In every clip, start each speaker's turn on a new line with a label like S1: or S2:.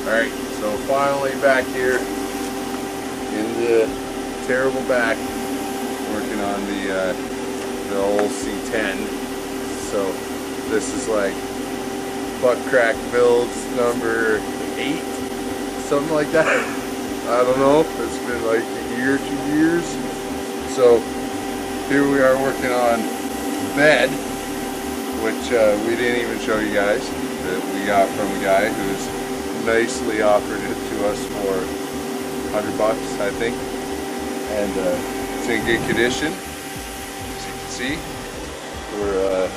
S1: Alright, so finally back here in the terrible back, working on the old C10. So this is like Buttcrack Builds number 8, something like that. I don't know, it's been like a year, 2 years. So here we are working on the bed, which we didn't even show you guys, that we got from a guy who's nicely offered it to us for $100, I think, and it's in good condition, as you can see. We're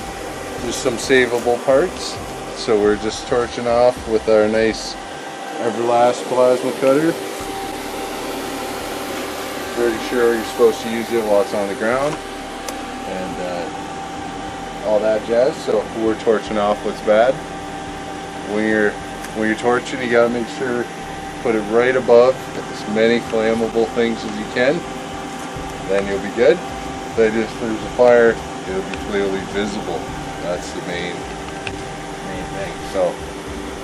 S1: just some savable parts, so we're just torching off with our nice Everlast plasma cutter. Pretty sure you're supposed to use it while it's on the ground, and all that jazz. So we're torching off what's bad. When you're torching, you gotta make sure put it right above as many flammable things as you can. Then you'll be good. But if there's a fire, it'll be clearly visible. That's the main thing. So,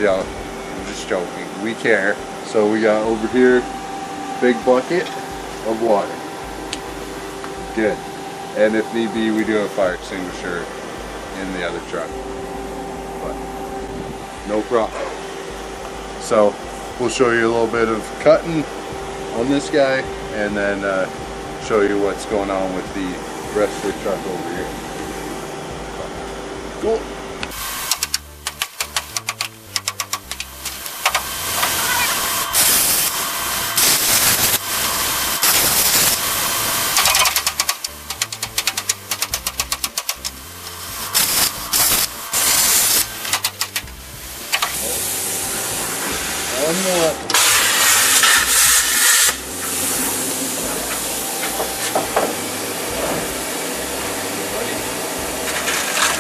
S1: yeah, I'm just joking. We care. So we got over here, big bucket of water. Good. And if need be, we do have a fire extinguisher in the other truck. But no problem. So we'll show you a little bit of cutting on this guy, and then show you what's going on with the rest of the truck over here. Cool. One more.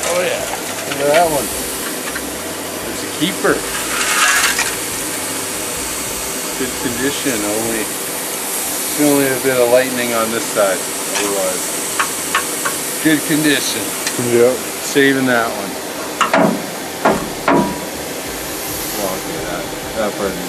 S1: Oh yeah, look at that one. It's a keeper. Good condition, only a bit of lightning on this side. Otherwise, good condition. Yep. Saving that one. That part is good.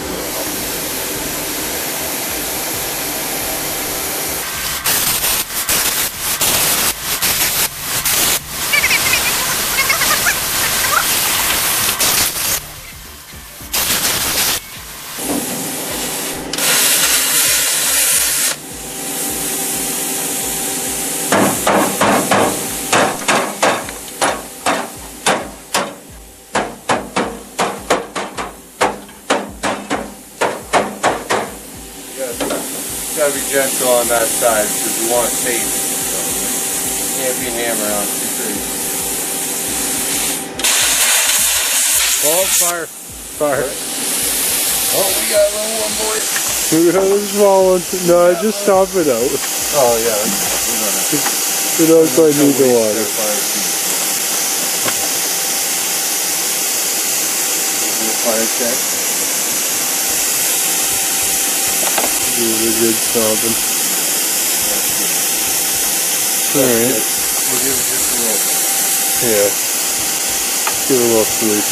S1: Gotta be gentle on that side because you want tape. So you can't be hammer on too crazy. Oh, fire. Fire. Oh, we got a little one, boys.
S2: We got a small one. No, just top it out.
S1: Oh, yeah.
S2: We don't quite need the water.
S1: Fire check.
S2: Do a good stomping. Alright.
S1: We'll give it just a little bit.
S2: Yeah. Give it a little switch.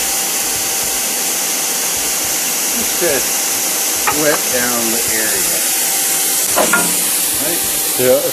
S1: Just wet down the area. Right?
S2: Yeah.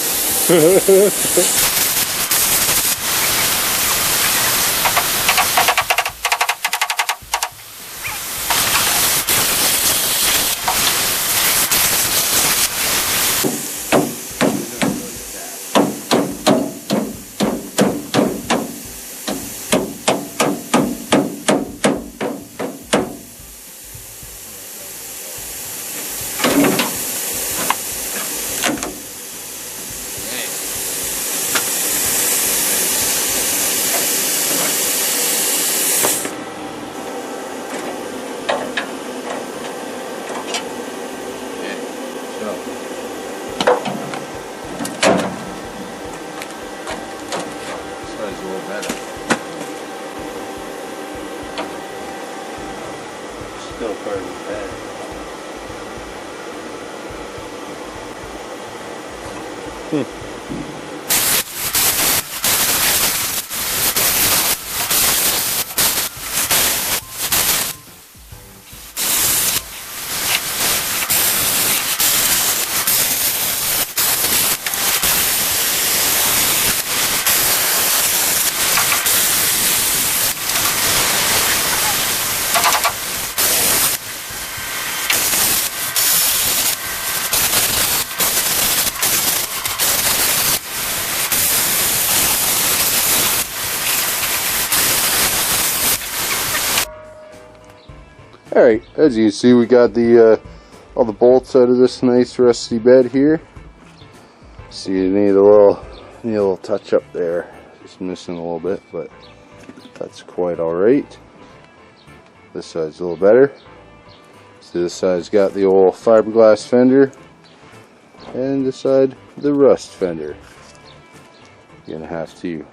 S1: Still part of the bed.
S2: Alright, as you can see, we got the all the bolts out of this nice rusty bed here. See, you need a little touch up there. Just missing a little bit, but that's quite alright. This side's a little better. So this side's got the old fiberglass fender, and this side the rust fender. You're gonna have to,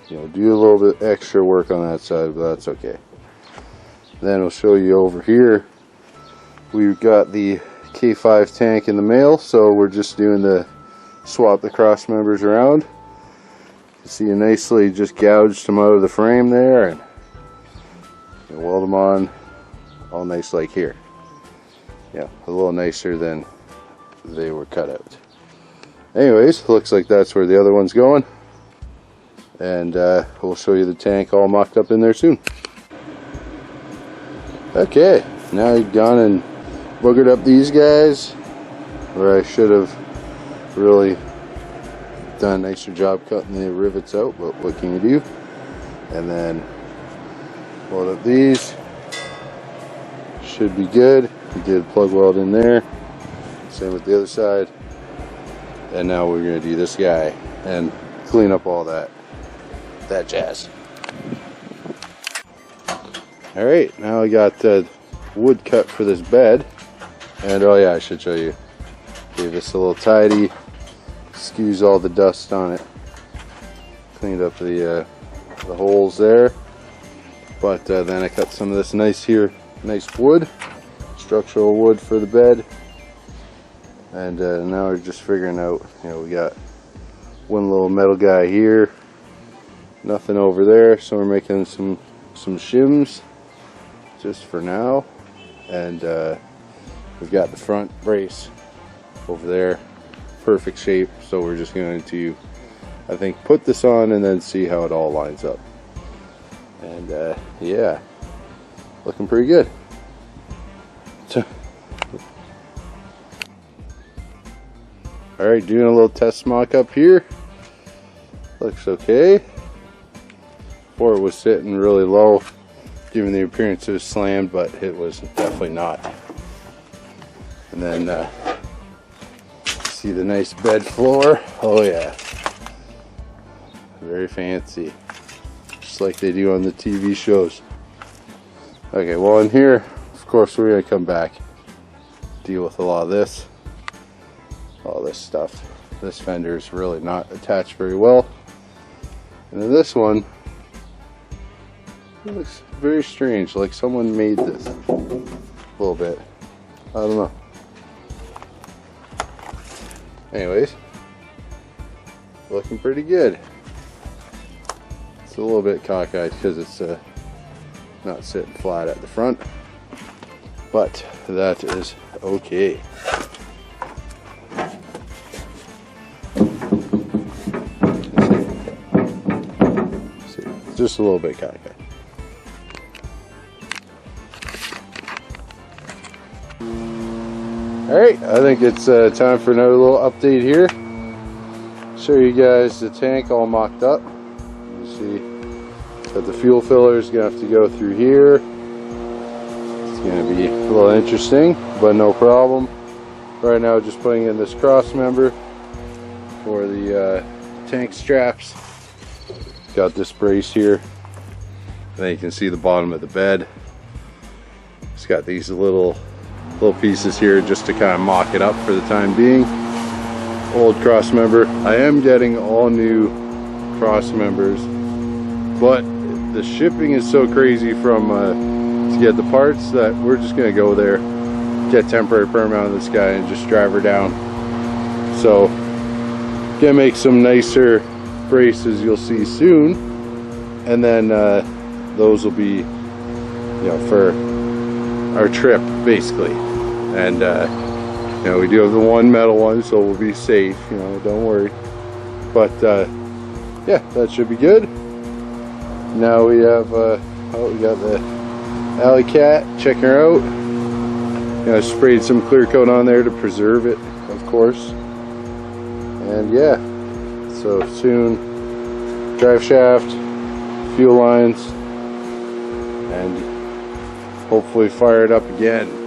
S2: do a little bit extra work on that side, but that's okay. Then we'll show you over here. We've got the K5 tank in the mail, so we're just doing the swap the cross members around. You see, you nicely just gouged them out of the frame there, and weld them on all nice like here. Yeah, a little nicer than they were cut out. Anyways, looks like that's where the other one's going, and we'll show you the tank all mocked up in there soon. Okay, now I've gone and boogered up these guys where I should have really done a nicer job cutting the rivets out, but what can you do? And then weld up these. Should be good. We did plug weld in there. Same with the other side. And now we're going to do this guy and clean up all that jazz. Alright, now I got wood cut for this bed. And oh yeah, I should show you. Gave this a little tidy. Excuse all the dust on it. Cleaned up the holes there. But then I cut some of this nice wood, structural wood for the bed. And now we're just figuring out, we got one little metal guy here, nothing over there, so we're making some shims just for now. And we've got the front brace over there, perfect shape, so we're just going to, I think, put this on and then see how it all lines up. And yeah, looking pretty good. Alright, doing a little test mock up here. Looks okay. Before it was sitting really low, giving the appearance it was slammed, but it was definitely not. And then see the nice bed floor. Oh yeah, very fancy, just like they do on the TV shows. Okay, well in here, of course, we're gonna come back, deal with a lot of this, all this stuff. This fender is really not attached very well, and then this one, it looks very strange, like someone made this a little bit. I don't know. Anyways, looking pretty good. It's a little bit cockeyed because it's not sitting flat at the front, but that is okay. See, it's just a little bit cockeyed. Alright, I think it's time for another little update here. Show you guys the tank all mocked up. You see that the fuel filler is going to have to go through here. It's going to be a little interesting, but no problem. Right now just putting in this cross member for the tank straps. Got this brace here. And then you can see the bottom of the bed. It's got these little pieces here just to kind of mock it up for the time being. Old cross member. I am getting all new cross members, but the shipping is so crazy from to get the parts that we're just gonna go there, get temporary permit on this guy, and just drive her down. So gonna make some nicer braces you'll see soon, and then those will be, for our trip basically. And we do have the one metal one, so we'll be safe, don't worry. But yeah, that should be good. Now we have we got the alley cat, checking her out. Sprayed some clear coat on there to preserve it, of course. And yeah, so soon drive shaft, fuel lines, and hopefully fire it up again.